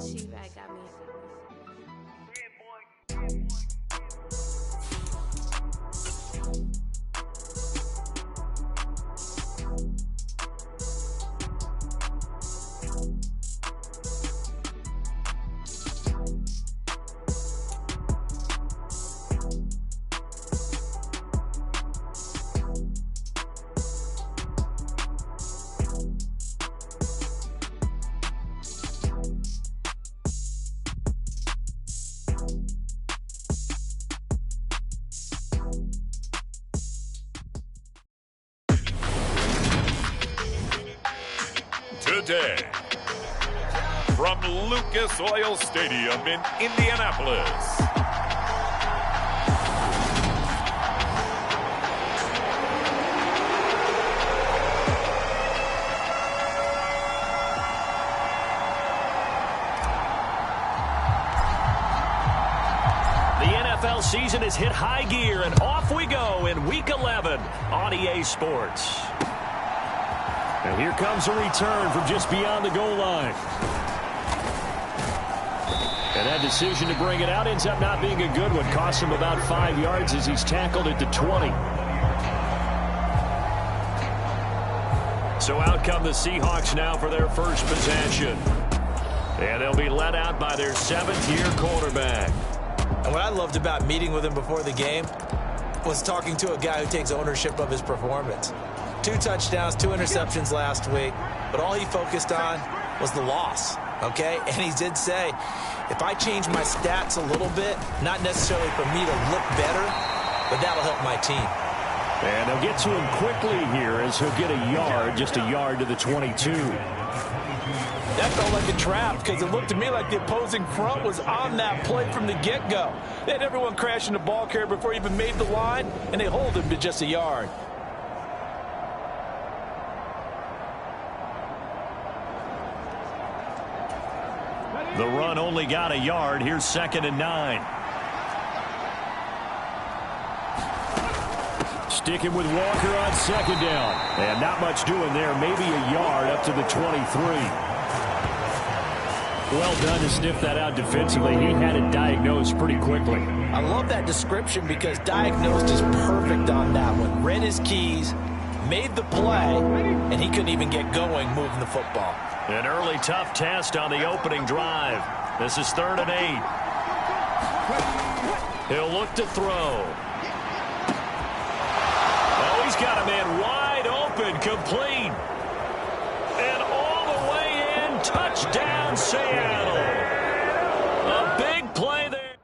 She-Rag got me. Today, from Lucas Oil Stadium in Indianapolis, the NFL season has hit high gear, and off we go in Week 11 on EA Sports. And here comes a return from just beyond the goal line. And that decision to bring it out ends up not being a good one. Costs him about 5 yards as he's tackled at the 20. So out come the Seahawks now for their first possession. And they'll be led out by their 7th-year quarterback. And what I loved about meeting with him before the game was talking to a guy who takes ownership of his performance. 2 touchdowns, 2 interceptions last week, but all he focused on was the loss, okay? And he did say, if I change my stats a little bit, not necessarily for me to look better, but that'll help my team. And they'll get to him quickly here as he'll get a yard, just a yard to the 22. That felt like a trap because it looked to me like the opposing front was on that play from the get-go. They had everyone crashing the ball carrier before he even made the line, and they hold him to just a yard. The run only got a yard. Here's 2nd and 9. Sticking with Walker on 2nd down. And not much doing there. Maybe a yard up to the 23. Well done to sniff that out defensively. He had it diagnosed pretty quickly. I love that description because diagnosed is perfect on that one. Read his keys, made the play, and he couldn't even get going moving the football. An early tough test on the opening drive. This is 3rd and 8. He'll look to throw. Oh, he's got a man wide open, complete. And all the way in, touchdown Seattle. A big play there.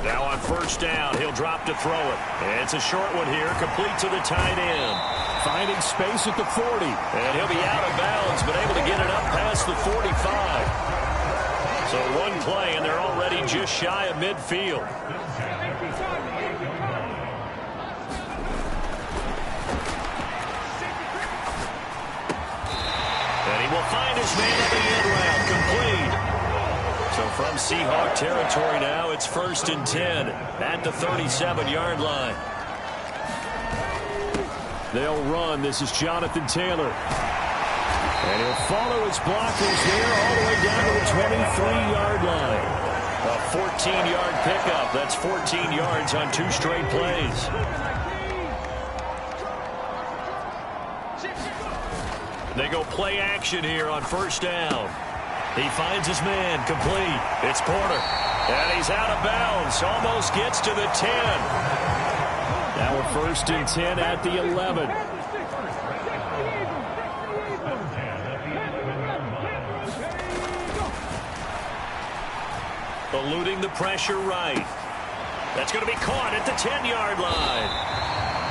Now on 1st down, he'll drop to throw it. It's a short one here, complete to the tight end. Finding space at the 40. And he'll be out of bounds, but able to get it up past the 45. So one play, and they're already just shy of midfield. And he will find his man on the end route, complete. So from Seahawk territory now, it's 1st and 10 at the 37-yard line. They'll run. This is Jonathan Taylor. And he'll follow his blockers there all the way down to the 23-yard line. A 14-yard pickup. That's 14 yards on 2 straight plays. They go play action here on 1st down. He finds his man, complete. It's Porter. And he's out of bounds. Almost gets to the 10. Now we're 1st and 10 at the 11. Eluding the pressure right. That's going to be caught at the 10-yard line.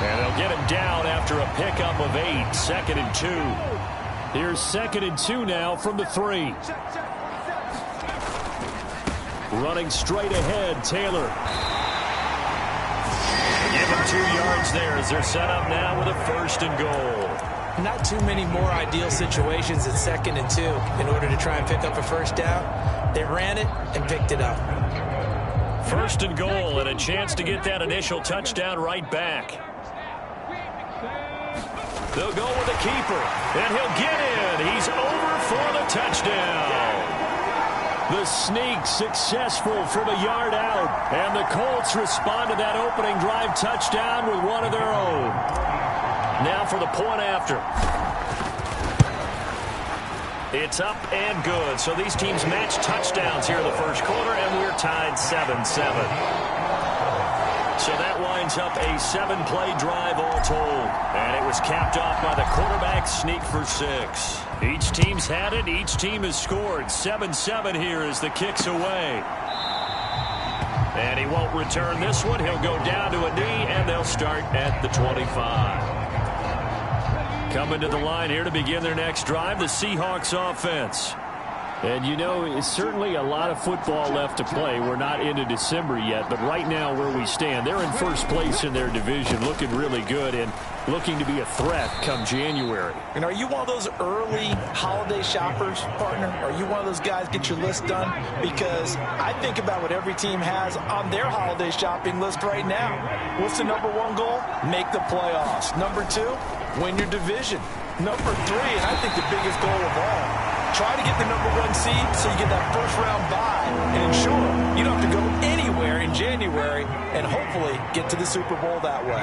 And they'll get him down after a pickup of 8. 2nd and 2. Here's 2nd and 2 now from the 3. Running straight ahead, Taylor. Give him 2 yards there as they're set up now with a 1st and goal. Not too many more ideal situations at 2nd and 2 in order to try and pick up a first down. They ran it and picked it up. 1st and goal, and a chance to get that initial touchdown right back. They'll go with the keeper, and he'll get in. He's over for the touchdown. The sneak successful from a yard out, and the Colts respond to that opening drive touchdown with one of their own. Now for the point after. It's up and good. So these teams match touchdowns here in the first quarter, and we're tied 7-7. So that winds up a 7-play drive all told. And it was capped off by the quarterback sneak for 6. Each team's had it. Each team has scored. 7-7 here as the kick's away. And he won't return this one. He'll go down to a knee, and they'll start at the 25. Coming to the line here to begin their next drive, the Seahawks offense. And, you know, it's certainly a lot of football left to play. We're not into December yet, but right now where we stand, they're in first place in their division, looking really good and looking to be a threat come January. And are you one of those early holiday shoppers, partner? Are you one of those guys get your list done? Because I think about what every team has on their holiday shopping list right now. What's the number 1 goal? Make the playoffs. Number 2, win your division. Number 3, and I think the biggest goal of all, try to get the number 1 seed so you get that first-round bye and ensure you don't have to go anywhere in January and hopefully get to the Super Bowl that way.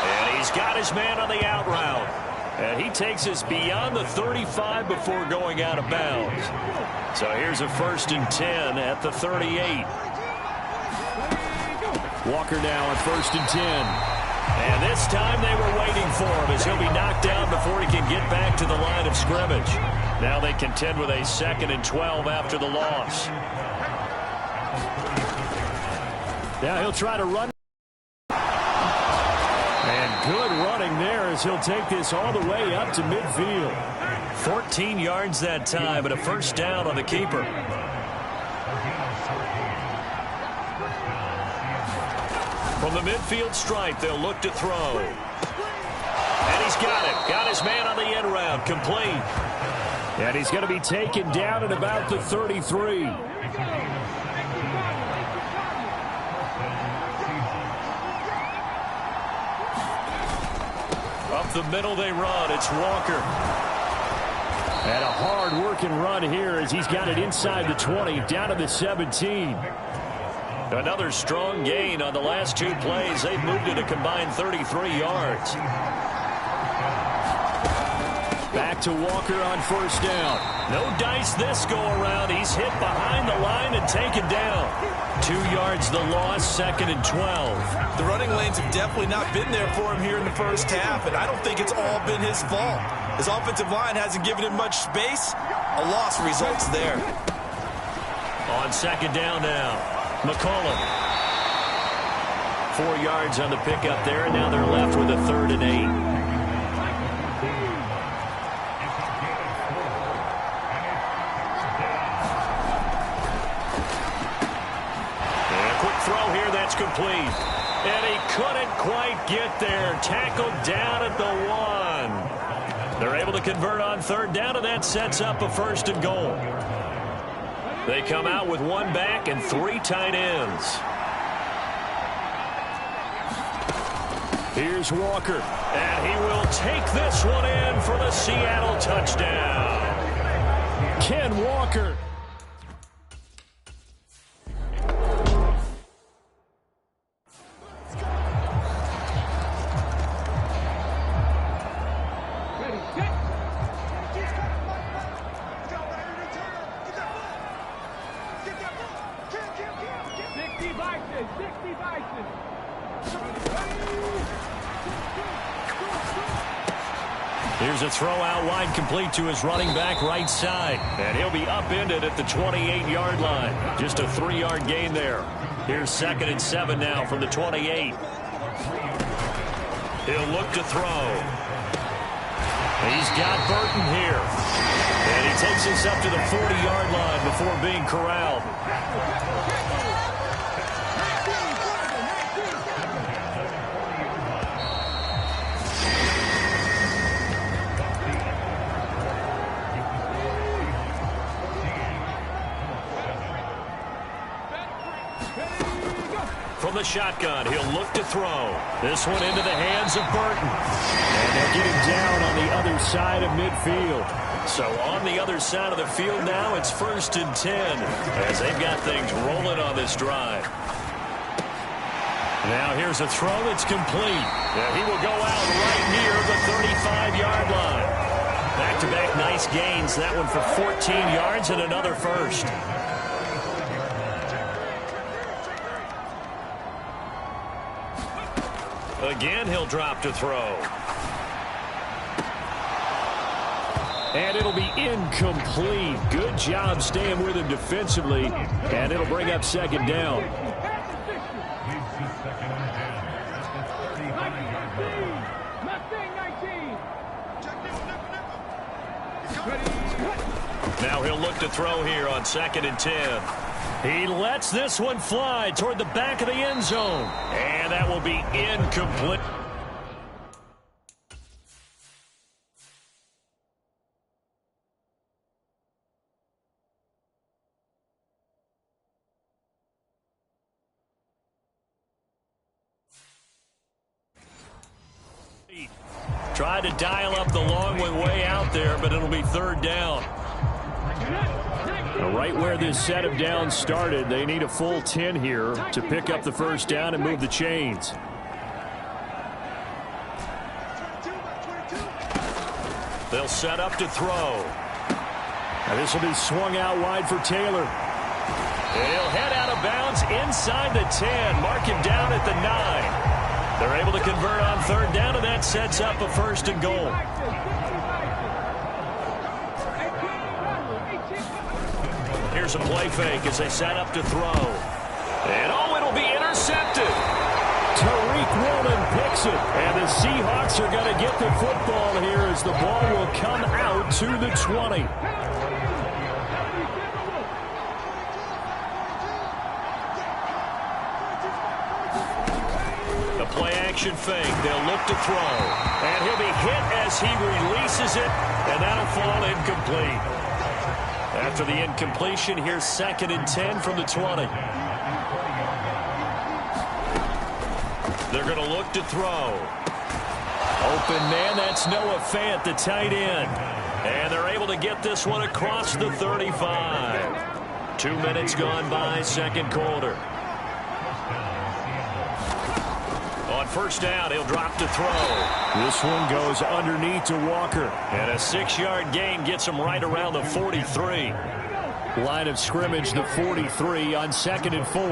And he's got his man on the out route. And he takes us beyond the 35 before going out of bounds. So here's a 1st and 10 at the 38. Walker now on 1st and 10. And this time they were waiting for him as he'll be knocked down before he can get back to the line of scrimmage. Now they contend with a 2nd and 12 after the loss. Now he'll try to run. And good running there as he'll take this all the way up to midfield. 14 yards that time, and a first down on the keeper. From the midfield stripe, they'll look to throw. And he's got it. Got his man on the end round. Complete. And he's going to be taken down at about the 33. Up the middle they run. It's Walker. And a hard-working run here as he's got it inside the 20, down to the 17. Another strong gain on the last 2 plays. They've moved it a combined 33 yards. Back to Walker on 1st down. No dice this go-around. He's hit behind the line and taken down. 2 yards the loss, 2nd and 12. The running lanes have definitely not been there for him here in the first half, and I don't think it's all been his fault. His offensive line hasn't given him much space. A loss results there. On 2nd down now, McCollum. 4 yards on the pickup there, and now they're left with a 3rd and 8. Complete. And he couldn't quite get there. Tackled down at the 1. They're able to convert on 3rd down, and that sets up a 1st and goal. They come out with 1 back and 3 tight ends. Here's Walker. And he will take this one in for the Seattle touchdown. Ken Walker. Here's a throw out wide, complete to his running back right side. And he'll be upended at the 28-yard line. Just a 3-yard gain there. Here's 2nd and 7 now from the 28. He'll look to throw. He's got Burton here. And he takes us up to the 40-yard line before being corralled. the shotgun. He'll look to throw. This one into the hands of Burton. And they'll get him down on the other side of midfield. So on the other side of the field now, it's 1st and 10 as they've got things rolling on this drive. Now here's a throw that's complete. He will go out right near the 35-yard line. Back-to-back nice gains. That one for 14 yards and another first. Again, he'll drop to throw. And it'll be incomplete. Good job staying with him defensively. And it'll bring up 2nd down. Now he'll look to throw here on 2nd and 10. He lets this one fly toward the back of the end zone. And that will be incomplete. Tried to dial up the long one way out there, but it'll be 3rd down. Right where this set of downs started, they need a full 10 here to pick up the 1st down and move the chains. They'll set up to throw. And this will be swung out wide for Taylor. He'll head out of bounds inside the 10. Mark him down at the 9. They're able to convert on 3rd down, and that sets up a 1st and goal. Here's a play fake as they set up to throw. And it'll be intercepted. Tariq Woolen picks it. And the Seahawks are going to get the football here as the ball will come out to the 20. The play action fake. They'll look to throw. And he'll be hit as he releases it. And that'll fall incomplete. After the incompletion, here's 2nd and 10 from the 20. They're going to look to throw. Open man, that's Noah Fant, the tight end. And they're able to get this one across the 35. 2 minutes gone by, 2nd quarter. On 1st down, he'll drop to throw. This one goes underneath to Walker. And a 6-yard gain gets him right around the 43. Line of scrimmage, the 43 on 2nd and 4.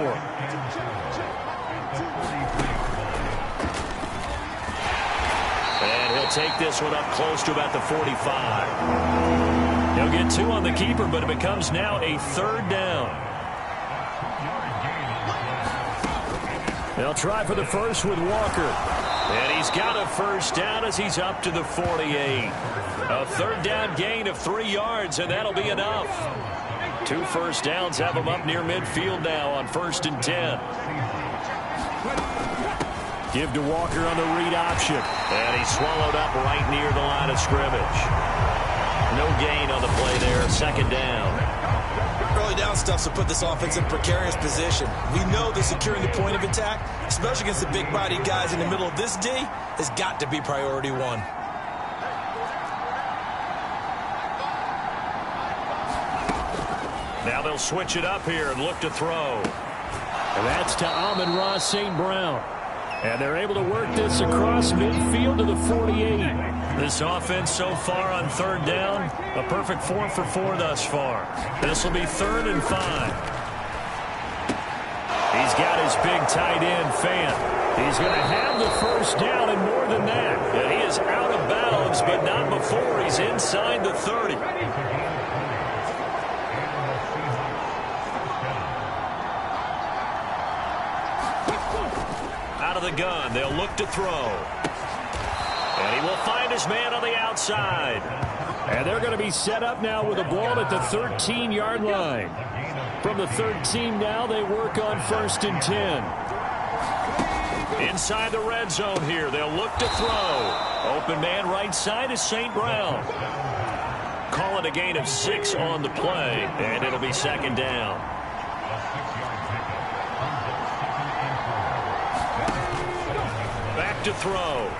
And he'll take this one up close to about the 45. He'll get 2 on the keeper, but it becomes now a 3rd down. They'll try for the first with Walker. And he's got a 1st down as he's up to the 48. A 3rd down gain of 3 yards, and that'll be enough. 2 first downs have him up near midfield now on 1st and 10. Give to Walker on the read option. And he's swallowed up right near the line of scrimmage. No gain on the play there, 2nd down. Early down stuff will put this offense in a precarious position. We know that securing the point of attack, especially against the big-bodied guys in the middle of this D, has got to be priority 1. Now they'll switch it up here and look to throw. And that's to Amon-Ra St. Brown. And they're able to work this across midfield to the 48. This offense so far on 3rd down, a perfect 4 for 4 thus far. This will be 3rd and 5. He's got his big tight end, Fant. He's going to have the 1st down and more than that. And he is out of bounds, but not before he's inside the 30. Out of the gun, they'll look to throw. And he will find his man on the outside. And they're going to be set up now with a ball at the 13-yard line. From the 13 now, they work on 1st and 10. Inside the red zone here, they'll look to throw. Open man right side is St. Brown. Call it a gain of 6 on the play, and it'll be 2nd down. back to throw.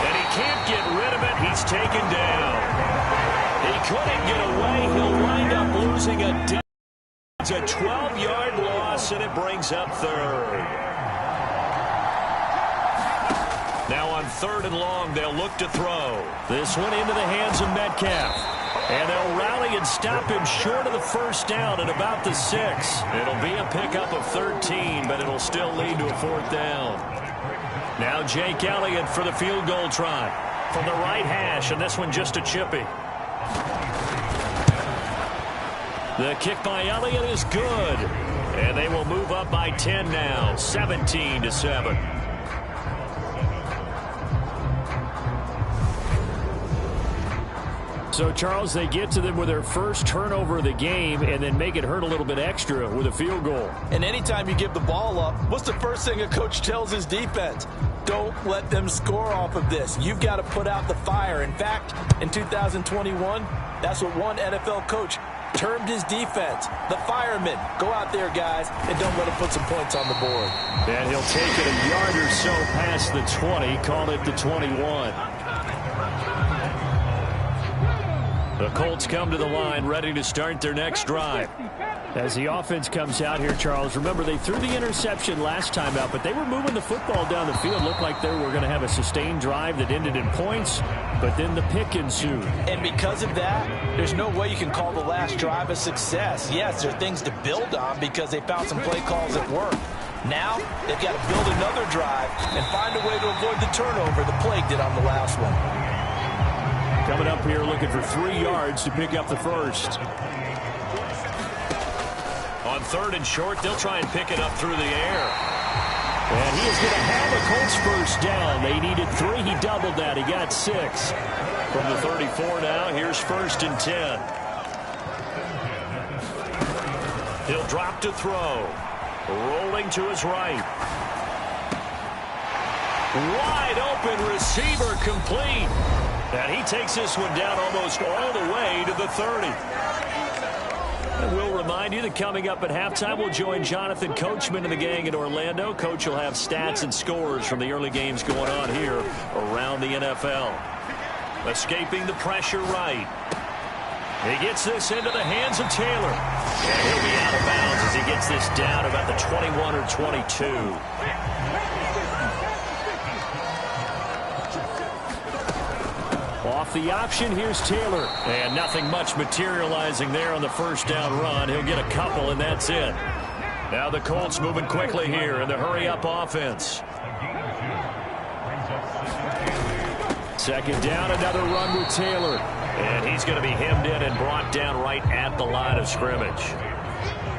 And he can't get rid of it. He's taken down. He couldn't get away. He'll wind up losing a down. It's a 12-yard loss, and it brings up third. Now on 3rd and long, they'll look to throw. This one into the hands of Metcalf. And they'll rally and stop him short of the first down at about the 6. It'll be a pickup of 13, but it'll still lead to a 4th down. Now Jake Elliott for the field goal try from the right hash, and this one just a chippy. The kick by Elliott is good. And they will move up by 10 now, 17-7. So, Charles, they get to them with their first turnover of the game and then make it hurt a little bit extra with a field goal. And anytime you give the ball up, what's the first thing a coach tells his defense? Don't let them score off of this. You've got to put out the fire. In fact, in 2021, that's what one NFL coach termed his defense, the firemen. Go out there, guys, and don't let them put some points on the board. And he'll take it a yard or so past the 20, call it the 21. The Colts come to the line, ready to start their next drive. As the offense comes out here, Charles, remember they threw the interception last time out, but they were moving the football down the field. Looked like they were going to have a sustained drive that ended in points, but then the pick ensued. And because of that, there's no way you can call the last drive a success. Yes, there are things to build on because they found some play calls that work. Now, they've got to build another drive and find a way to avoid the turnover the plague did on the last one. Coming up here looking for 3 yards to pick up the first. On 3rd and short, they'll try and pick it up through the air. And he is going to have a Colts first down. They needed 3. He doubled that. He got 6. From the 34 now, here's 1st and 10. He'll drop to throw. Rolling to his right. Wide open receiver complete. And he takes this one down almost all the way to the 30. And we'll remind you that coming up at halftime, we'll join Jonathan Coachman and the gang in Orlando. Coach will have stats and scores from the early games going on here around the NFL. Escaping the pressure right. He gets this into the hands of Taylor. And he'll be out of bounds as he gets this down about the 21 or 22. Off the option, here's Taylor. And nothing much materializing there on the first down run. He'll get a couple, and that's it. Now the Colts moving quickly here in the hurry-up offense. 2nd down, another run with Taylor. And he's going to be hemmed in and brought down right at the line of scrimmage.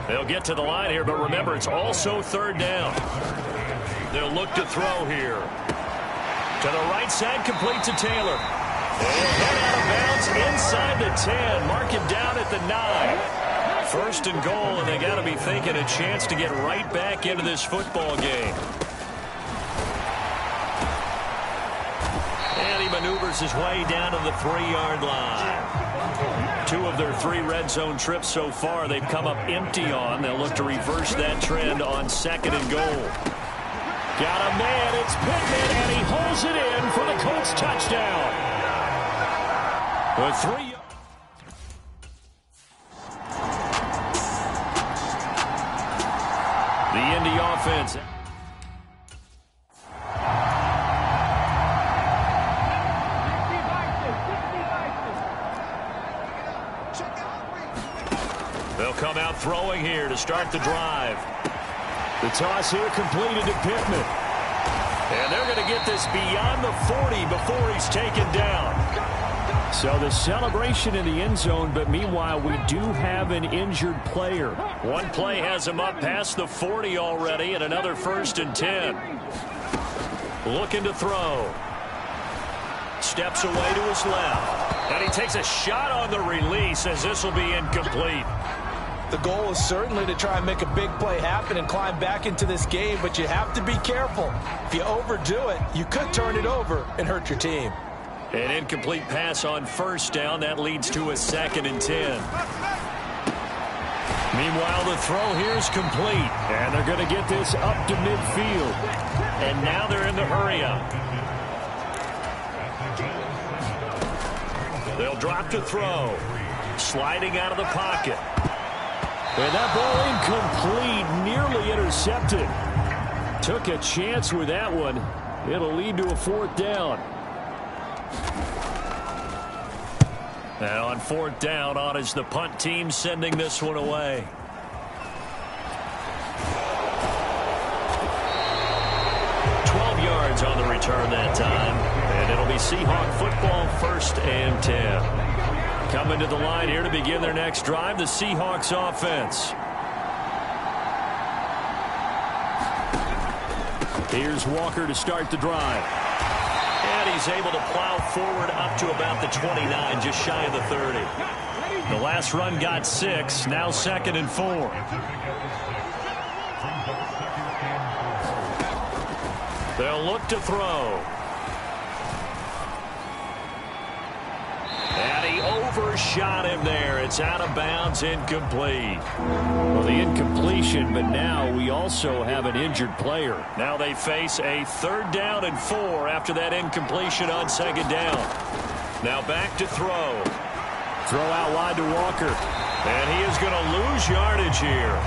They'll get to the line here, but remember, it's also 3rd down. They'll look to throw here. To the right side, complete to Taylor. He'll head out of bounds inside the 10. Mark him down at the 9. 1st and goal, and they got to be thinking a chance to get right back into this football game. And he maneuvers his way down to the 3-yard line. 2 of their 3 red zone trips so far they've come up empty on. They'll look to reverse that trend on 2nd and goal. Got a man, it's Pittman, and he holds it in for the Colts touchdown. With 3. The Indy offense. They'll come out throwing here to start the drive. The toss here completed to Pittman. And they're going to get this beyond the 40 before he's taken down. So the celebration in the end zone, but meanwhile, we do have an injured player. One play has him up past the 40 already, and another 1st and 10. Looking to throw. Steps away to his left. And he takes a shot on the release as this will be incomplete. The goal is certainly to try and make a big play happen and climb back into this game, but you have to be careful. If you overdo it, you could turn it over and hurt your team. An incomplete pass on 1st down. That leads to a 2nd and 10. Meanwhile, the throw here is complete. And they're going to get this up to midfield. And now they're in the hurry-up. They'll drop to throw. Sliding out of the pocket. And that ball incomplete, nearly intercepted. Took a chance with that one. It'll lead to a 4th down. And on 4th down, on is the punt team sending this one away. Yards on the return that time, and it'll be Seahawk football, 1st and 10. Coming to the line here to begin their next drive, the Seahawks offense. Here's Walker to start the drive. And he's able to plow forward up to about the 29, just shy of the 30. The last run got 6, now 2nd and 4. They'll look to throw. And he overshot him there. It's out of bounds, incomplete. Well, the incompletion, but now we also have an injured player. Now they face a 3rd down and 4 after that incompletion on 2nd down. Now back to throw. Throw out wide to Walker. And he is going to lose yardage here.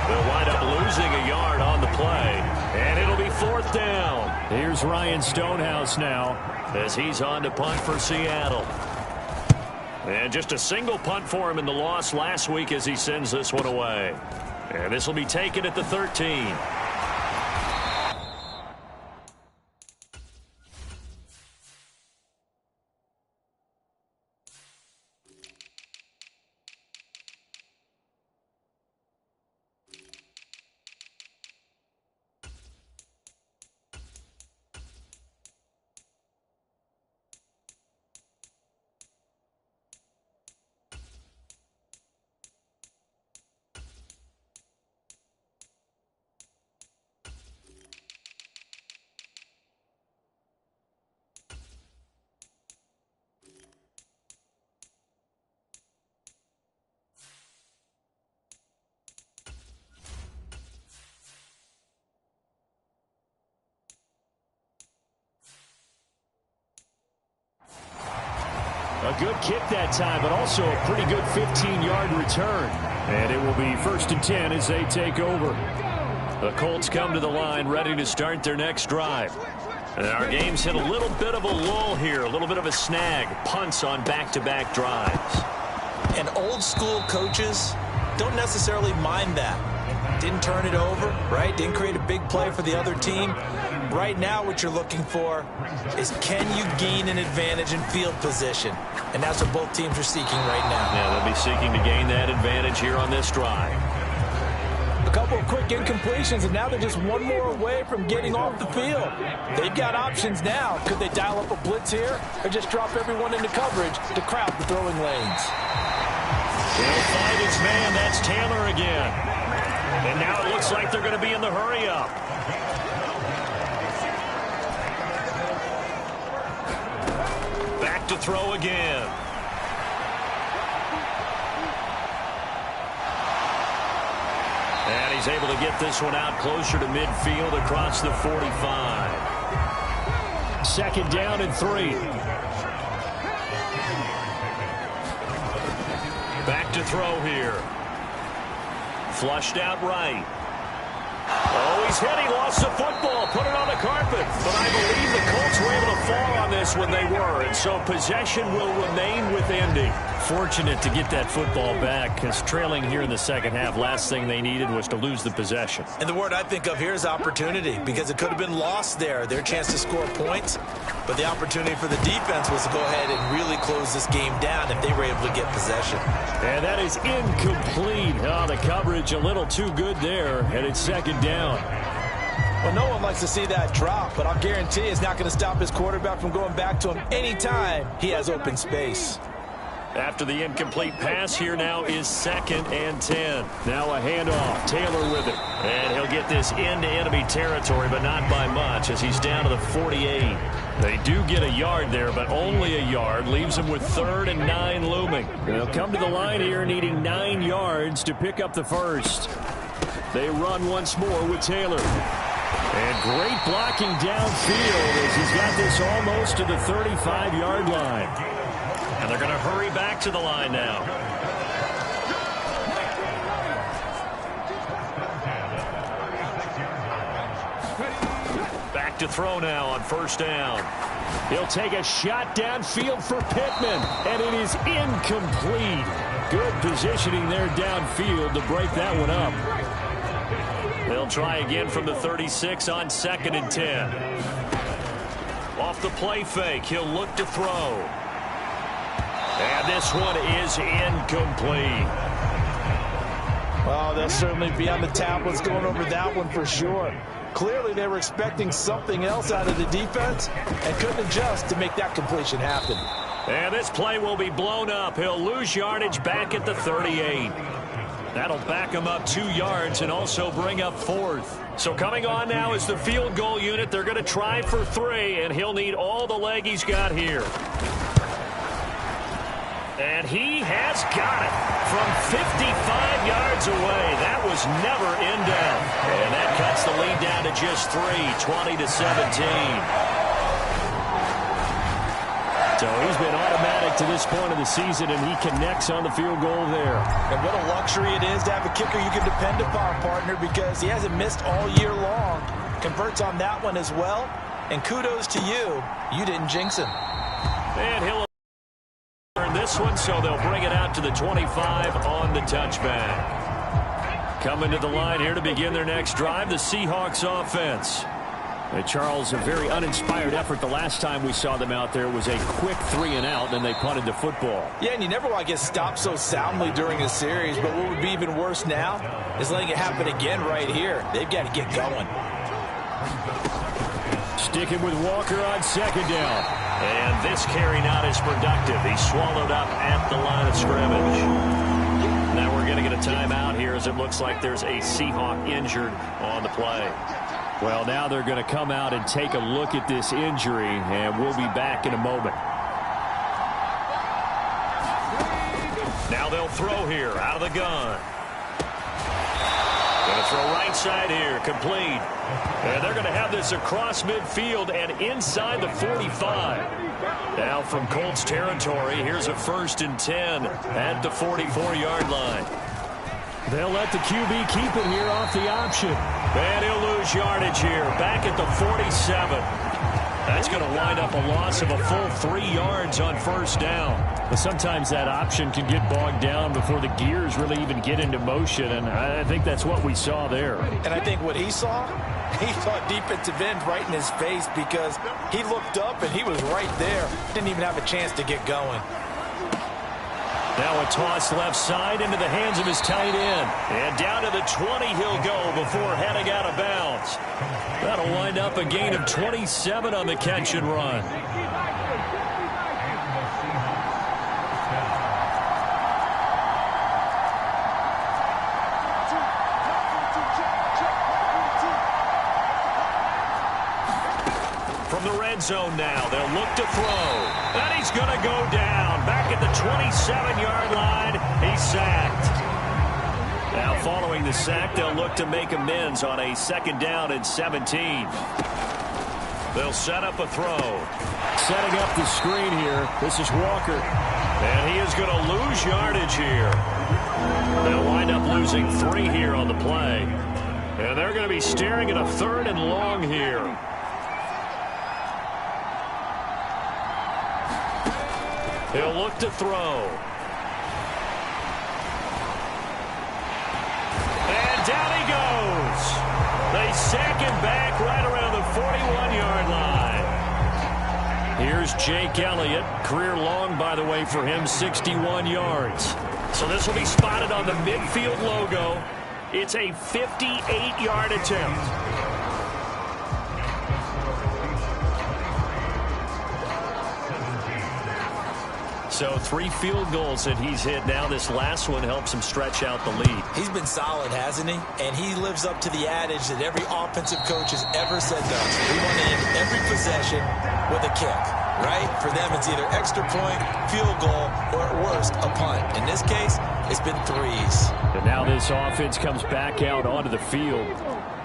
They'll wind up losing a yard on the play. And it'll be 4th down. Here's Ryan Stonehouse now, as he's on to punt for Seattle. And just a single punt for him in the loss last week as he sends this one away. And this will be taken at the 13. A good kick that time, but also a pretty good 15-yard return. And it will be 1st and 10 as they take over. The Colts come to the line ready to start their next drive. And our game's hit a little bit of a lull here, a little bit of a snag. Punts on back-to-back drives. And old-school coaches don't necessarily mind that. Didn't turn it over, right? Didn't create a big play for the other team. Right now what you're looking for is, can you gain an advantage in field position? And that's what both teams are seeking right now. Yeah, they'll be seeking to gain that advantage here on this drive. A couple of quick incompletions, and now they're just one more away from getting off the field. They've got options now. Could they dial up a blitz here or just drop everyone into coverage to crowd the throwing lanes? He'll find his man. That's Taylor again. And now it looks like they're going to be in the hurry-up. Back to throw again. And he's able to get this one out closer to midfield across the 45. 2nd down and 3. Back to throw here. Flushed out right. Oh, he's hit. He lost the football. Put it on the carpet. But I believe the Colts were able to fall on this when they were. And so possession will remain with Indy. Fortunate to get that football back, because trailing here in the 2nd half, last thing they needed was to lose the possession. And the word I think of here is opportunity, because it could have been lost there, their chance to score points. But the opportunity for the defense was to go ahead and really close this game down if they were able to get possession. And that is incomplete. Oh, the coverage a little too good there, and it's 2nd down. Well, no one likes to see that drop, but I'll guarantee it's not going to stop his quarterback from going back to him anytime he has open space. After the incomplete pass, here now is 2nd and 10. Now a handoff. Taylor with it. And he'll get this into enemy territory, but not by much as he's down to the 48. They do get a yard there, but only a yard. Leaves them with 3rd and 9 looming. They'll come to the line here needing 9 yards to pick up the first. They run once more with Taylor. And great blocking downfield as he's got this almost to the 35-yard line. And they're going to hurry back to the line now. Back to throw now on 1st down. He'll take a shot downfield for Pittman, and it is incomplete. Good positioning there downfield to break that one up. They'll try again from the 36 on 2nd and 10. Off the play fake, he'll look to throw. And this one is incomplete. Well, they'll certainly be on the tablets going over that one for sure. Clearly, they were expecting something else out of the defense and couldn't adjust to make that completion happen. And this play will be blown up. He'll lose yardage back at the 38. That'll back him up 2 yards and also bring up 4th. So coming on now is the field goal unit. They're going to try for 3, and he'll need all the leg he's got here. And he has got it from 55 yards away. That was never in doubt. And that cuts the lead down to just 3, 20-17. So he's been automatic to this point of the season, and he connects on the field goal there. And what a luxury it is to have a kicker you can depend upon, partner, because he hasn't missed all year long. Converts on that one as well. And kudos to you. You didn't jinx him. And he'll earn this one, so they'll bring it out to the 25 on the touchback. Coming to the line here to begin their next drive, the Seahawks offense. And Charles, a very uninspired effort the last time we saw them out there. It was a quick 3-and-out, and they punted the football. Yeah, and you never want to get stopped so soundly during a series, but what would be even worse now is letting it happen again right here. They've got to get going. Sticking with Walker on 2nd down. And this carry not as productive. He's swallowed up at the line of scrimmage. Now we're going to get a timeout here as it looks like there's a Seahawk injured on the play. Well, now they're going to come out and take a look at this injury, and we'll be back in a moment. Now they'll throw here out of the gun. Going to throw right side here, complete. And they're going to have this across midfield and inside the 45. Now from Colts territory, here's a 1st and 10 at the 44-yard line. They'll let the QB keep it here off the option. And he'll lose yardage here, back at the 47. That's going to wind up a loss of a full 3 yards on 1st down. But sometimes that option can get bogged down before the gears really even get into motion, and I think that's what we saw there. And I think what he saw defensive end right in his face because he looked up and he was right there. Didn't even have a chance to get going. Now a toss left side into the hands of his tight end. And down to the 20 he'll go before heading out of bounds. That'll wind up a gain of 27 on the catch and run. From the red zone now, they'll look to throw. And he's going to go down. Back at the 27-yard line, he's sacked. Now following the sack, they'll look to make amends on a 2nd down and 17. They'll set up a throw. Setting up the screen here. This is Walker. And he is going to lose yardage here. They'll wind up losing 3 here on the play. And they're going to be staring at a 3rd and long here. He'll look to throw. And down he goes. They sack him back right around the 41-yard line. Here's Jake Elliott. Career long, by the way, for him, 61 yards. So this will be spotted on the midfield logo. It's a 58-yard attempt. So 3 field goals that he's hit now. This last one helps him stretch out the lead. He's been solid, hasn't he? And he lives up to the adage that every offensive coach has ever said to us. We want to end every possession with a kick, right? For them, it's either extra point, field goal, or at worst, a punt. In this case, it's been 3s. And now this offense comes back out onto the field.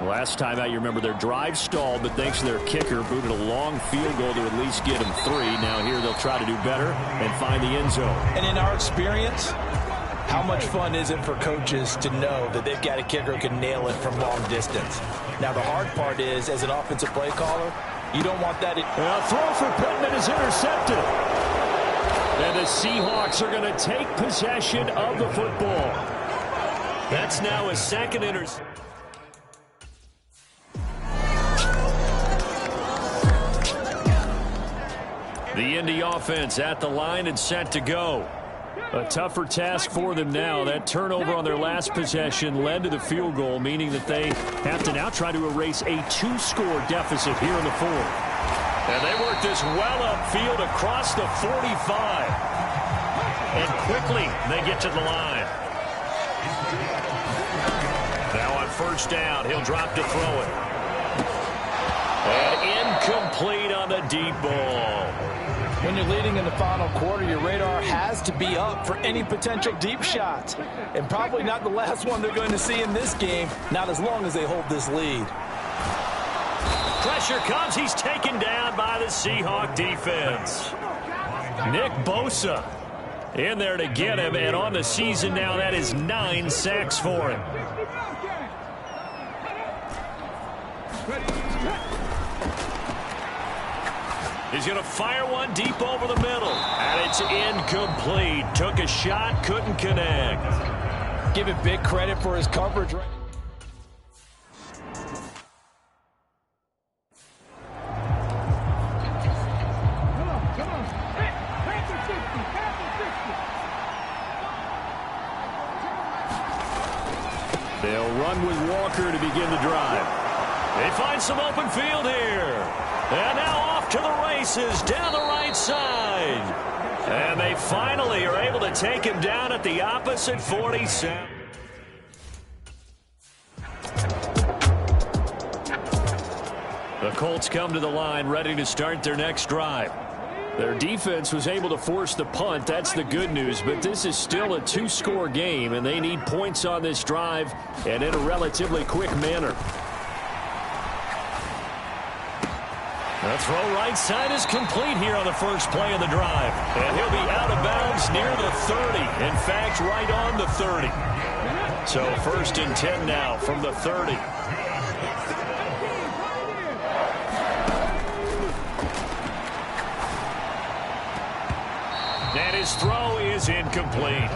Last time out, you remember their drive stalled, but thanks to their kicker, booted a long field goal to at least get them 3. Now here they'll try to do better and find the end zone. And in our experience, how much fun is it for coaches to know that they've got a kicker who can nail it from long distance? Now, the hard part is, as an offensive play caller, you don't want that. Throw for Pittman is intercepted. And the Seahawks are going to take possession of the football. That's now his second interception. The Indy offense at the line and set to go. A tougher task for them now. That turnover on their last possession led to the field goal, meaning that they have to now try to erase a 2-score deficit here in the 4th. And they work this well upfield across the 45. And quickly they get to the line. Now on first down, he'll drop to throw it. And incomplete on the deep ball. When you're leading in the final quarter, your radar has to be up for any potential deep shots. And probably not the last one they're going to see in this game, not as long as they hold this lead. Pressure comes. He's taken down by the Seahawk defense. Nick Bosa in there to get him, and on the season now, that is 9 sacks for him. He's going to fire one deep over the middle. And it's incomplete. Took a shot, couldn't connect. Give it big credit for his coverage. They'll run with Walker to begin the drive. They find some open field here. And now off to the races down the right side. And they finally are able to take him down at the opposite 47. The Colts come to the line ready to start their next drive. Their defense was able to force the punt. That's the good news, but this is still a 2-score game, and they need points on this drive and in a relatively quick manner. The throw right side is complete here on the first play of the drive. And he'll be out of bounds near the 30. In fact, right on the 30. So 1st and 10 now from the 30. And his throw is incomplete.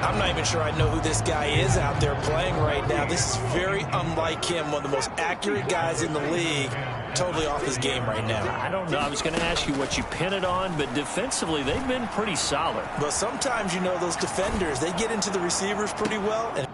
I'm not even sure I know who this guy is out there playing right now. This is very unlike him, one of the most accurate guys in the league. Totally off his game right now. I don't know. I was going to ask you what you pin it on, but defensively, they've been pretty solid. But sometimes, you know, those defenders, they get into the receivers pretty well. And